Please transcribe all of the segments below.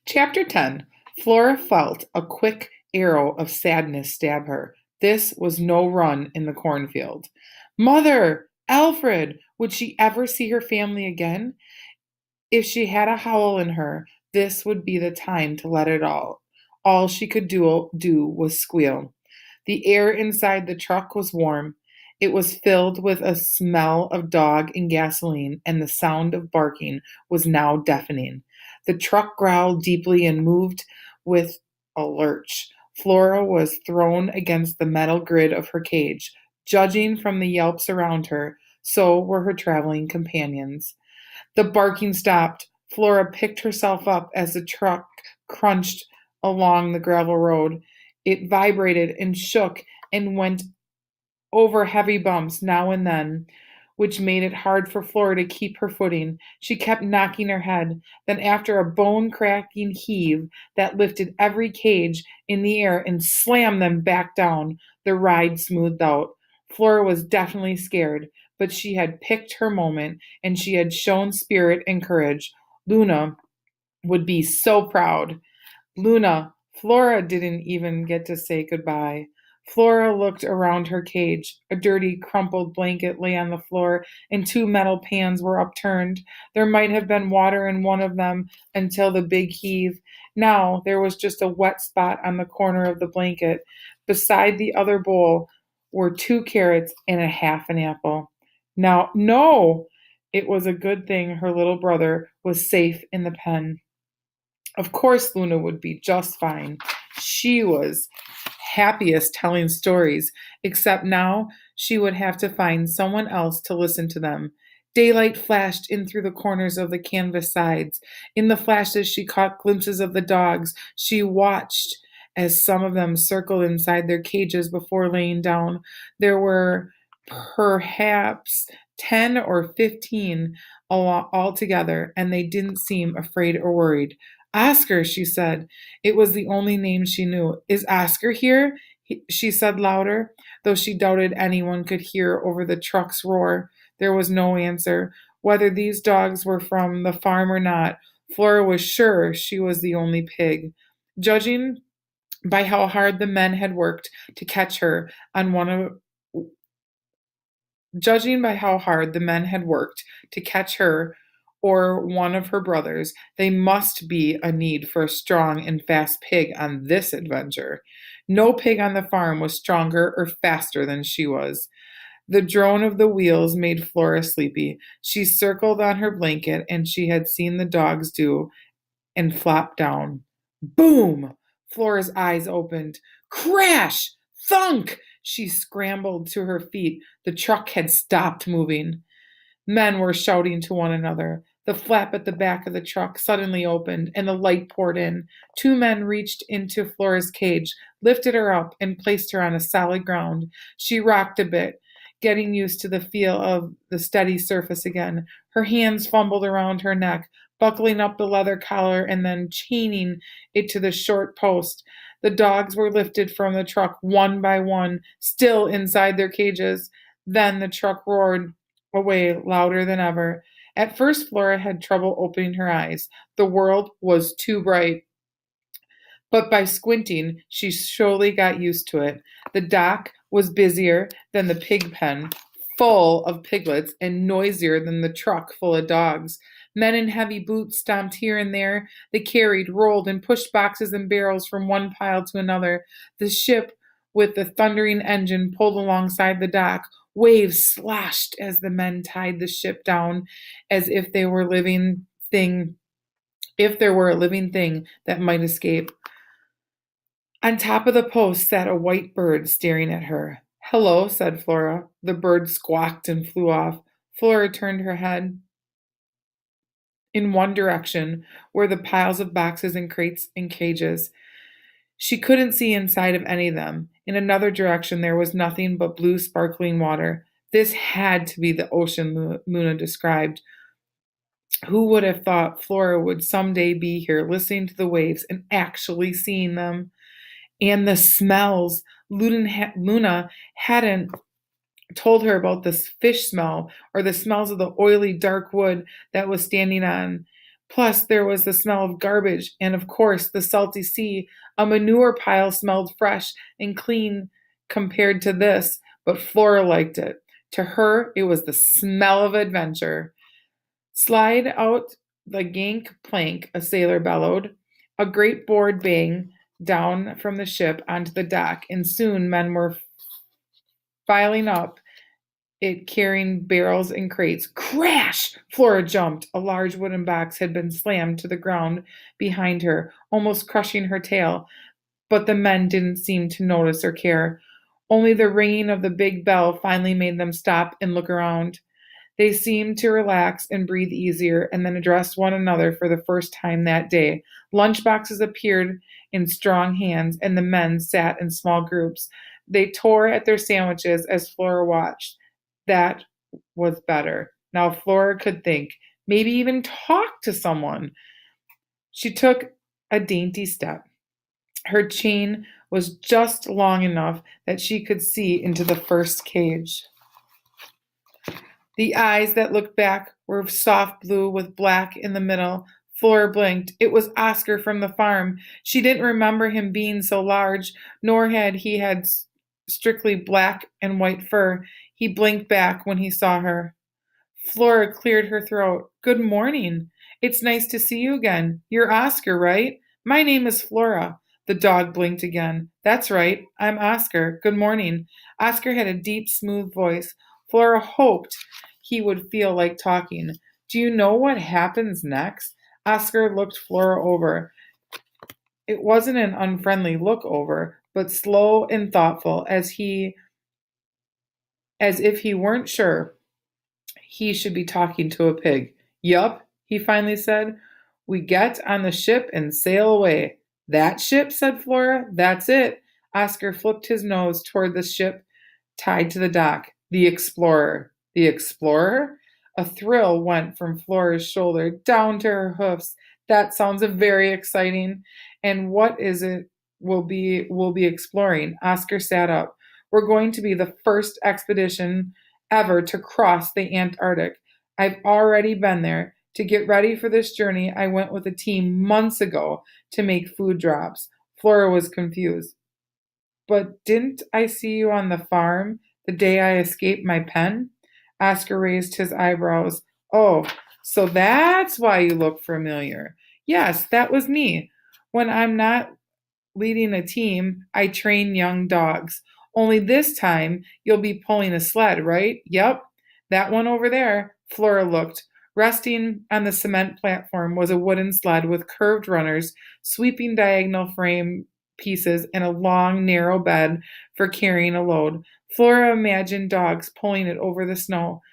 Chapter 10. Flora felt a quick arrow of sadness stab her. This was no run in the cornfield. Mother! Alfred! Would she ever see her family again? If she had a howl in her, this would be the time to let it all. All she could do was squeal. The air inside the truck was warm. It was filled with a smell of dog and gasoline, and the sound of barking was now deafening. The truck growled deeply and moved with a lurch. Flora was thrown against the metal grid of her cage. Judging from the yelps around her, so were her traveling companions. The barking stopped. Flora picked herself up as the truck crunched along the gravel road. It vibrated and shook and went over heavy bumps now and then, which made it hard for Flora to keep her footing. She kept knocking her head. Then, after a bone cracking heave that lifted every cage in the air and slammed them back down, the ride smoothed out. Flora was definitely scared, but she had picked her moment and she had shown spirit and courage. Luna would be so proud. Luna, Flora didn't even get to say goodbye. Flora looked around her cage. A dirty, crumpled blanket lay on the floor, and two metal pans were upturned. There might have been water in one of them until the big heave. Now there was just a wet spot on the corner of the blanket. Beside the other bowl were two carrots and a half an apple. Now, no! It was a good thing her little brother was safe in the pen. Of course, Luna would be just fine. She was happiest telling stories, except now she would have to find someone else to listen to them. Daylight flashed in through the corners of the canvas sides. In the flashes, she caught glimpses of the dogs. She watched as some of them circled inside their cages before laying down. There were perhaps 10 or 15 altogether, and they didn't seem afraid or worried. Oscar, she said. It was the only name she knew. Is Oscar here? She said louder, though she doubted anyone could hear over the truck's roar. There was no answer. Whether these dogs were from the farm or not, Flora was sure she was the only pig. Judging by how hard the men had worked to catch her on one of Judging by how hard the men had worked to catch her or one of her brothers, they must be a need for a strong and fast pig on this adventure. No pig on the farm was stronger or faster than she was. The drone of the wheels made Flora sleepy. She circled on her blanket, and she had seen the dogs do, and flopped down. Boom! Flora's eyes opened. Crash! Thunk! She scrambled to her feet. The truck had stopped moving. Men were shouting to one another. The flap at the back of the truck suddenly opened, and the light poured in. Two men reached into Flora's cage, lifted her up, and placed her on a solid ground. She rocked a bit, getting used to the feel of the steady surface again. Her hands fumbled around her neck, buckling up the leather collar and then chaining it to the short post. The dogs were lifted from the truck one by one, still inside their cages. Then the truck roared away louder than ever. At first, Flora had trouble opening her eyes. The world was too bright. But by squinting, she slowly got used to it. The dock was busier than the pig pen, full of piglets, and noisier than the truck full of dogs. Men in heavy boots stomped here and there. They carried, rolled, and pushed boxes and barrels from one pile to another. The ship, with the thundering engine, pulled alongside the dock. Waves slashed as the men tied the ship down, as if they were living thing if there were a living thing that might escape. On top of the post sat a white bird staring at her. Hello, said Flora. The bird squawked and flew off. Flora turned her head in one direction, where the piles of boxes and crates and cages. She couldn't see inside of any of them. In another direction, there was nothing but blue, sparkling water. This had to be the ocean, Luna described. Who would have thought Flora would someday be here, listening to the waves and actually seeing them? And the smells. Luna hadn't told her about this fish smell or the smells of the oily, dark wood that was standing on Plus, there was the smell of garbage and, of course, the salty sea. A manure pile smelled fresh and clean compared to this, but Flora liked it. To her, it was the smell of adventure. Slide out the gangplank, a sailor bellowed. A great board bang down from the ship onto the dock, and soon men were filing up it carrying barrels and crates. Crash! Flora jumped. A large wooden box had been slammed to the ground behind her, almost crushing her tail, but the men didn't seem to notice or care. Only the ringing of the big bell finally made them stop and look around. They seemed to relax and breathe easier and then addressed one another for the first time that day. Lunchboxes appeared in strong hands, and the men sat in small groups. They tore at their sandwiches as Flora watched. That was better. Now Flora could think, maybe even talk to someone. She took a dainty step. Her chain was just long enough that she could see into the first cage. The eyes that looked back were soft blue with black in the middle. Flora blinked. It was Oscar from the farm. She didn't remember him being so large, nor had he had strictly black and white fur. He blinked back when he saw her. Flora cleared her throat. Good morning. It's nice to see you again. You're Oscar, right? My name is Flora. The dog blinked again. That's right. I'm Oscar. Good morning. Oscar had a deep, smooth voice. Flora hoped he would feel like talking. Do you know what happens next? Oscar looked Flora over. It wasn't an unfriendly look over, but slow and thoughtful, as if he weren't sure he should be talking to a pig. Yup, he finally said. We get on the ship and sail away. That ship, said Flora. That's it. Oscar flipped his nose toward the ship tied to the dock. The Explorer. The Explorer? A thrill went from Flora's shoulder down to her hoofs. That sounds very exciting. And what is it we'll be exploring? Oscar sat up. We're going to be the first expedition ever to cross the Antarctic. I've already been there. To get ready for this journey, I went with a team months ago to make food drops. Flora was confused. But didn't I see you on the farm the day I escaped my pen? Oscar raised his eyebrows. Oh, so that's why you look familiar. Yes, that was me. When I'm not leading a team, I train young dogs. Only this time, you'll be pulling a sled, right? Yep, that one over there. Flora looked. Resting on the cement platform was a wooden sled with curved runners, sweeping diagonal frame pieces, and a long, narrow bed for carrying a load. Flora imagined dogs pulling it over the snow.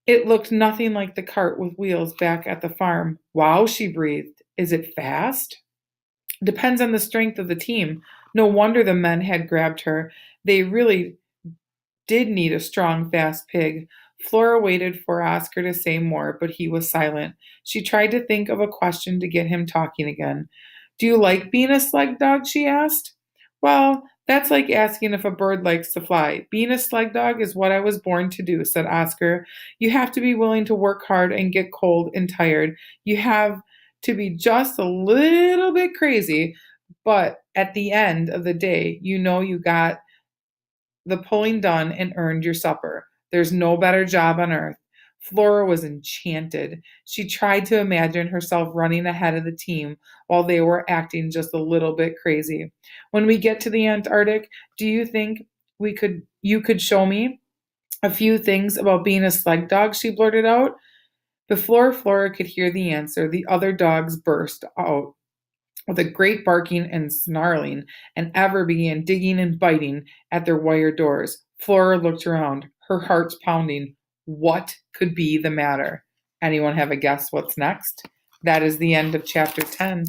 It looked nothing like the cart with wheels back at the farm. Wow, she breathed. Is it fast? Depends on the strength of the team. No wonder the men had grabbed her. They really did need a strong, fast pig. Flora waited for Oscar to say more, but he was silent. She tried to think of a question to get him talking again. Do you like being a sled dog? She asked. Well, that's like asking if a bird likes to fly. Being a sled dog is what I was born to do, said Oscar. You have to be willing to work hard and get cold and tired. You have to be just a little bit crazy, but at the end of the day, you know you got the pulling done and earned your supper. There's no better job on earth. Flora was enchanted. She tried to imagine herself running ahead of the team while they were acting just a little bit crazy. When we get to the Antarctic, do you think you could show me a few things about being a sled dog? She blurted out. Before Flora could hear the answer, the other dogs burst out with a great barking and snarling, and ever began digging and biting at their wire doors. Flora looked around, her heart's pounding. What could be the matter? Anyone have a guess what's next? That is the end of chapter 10.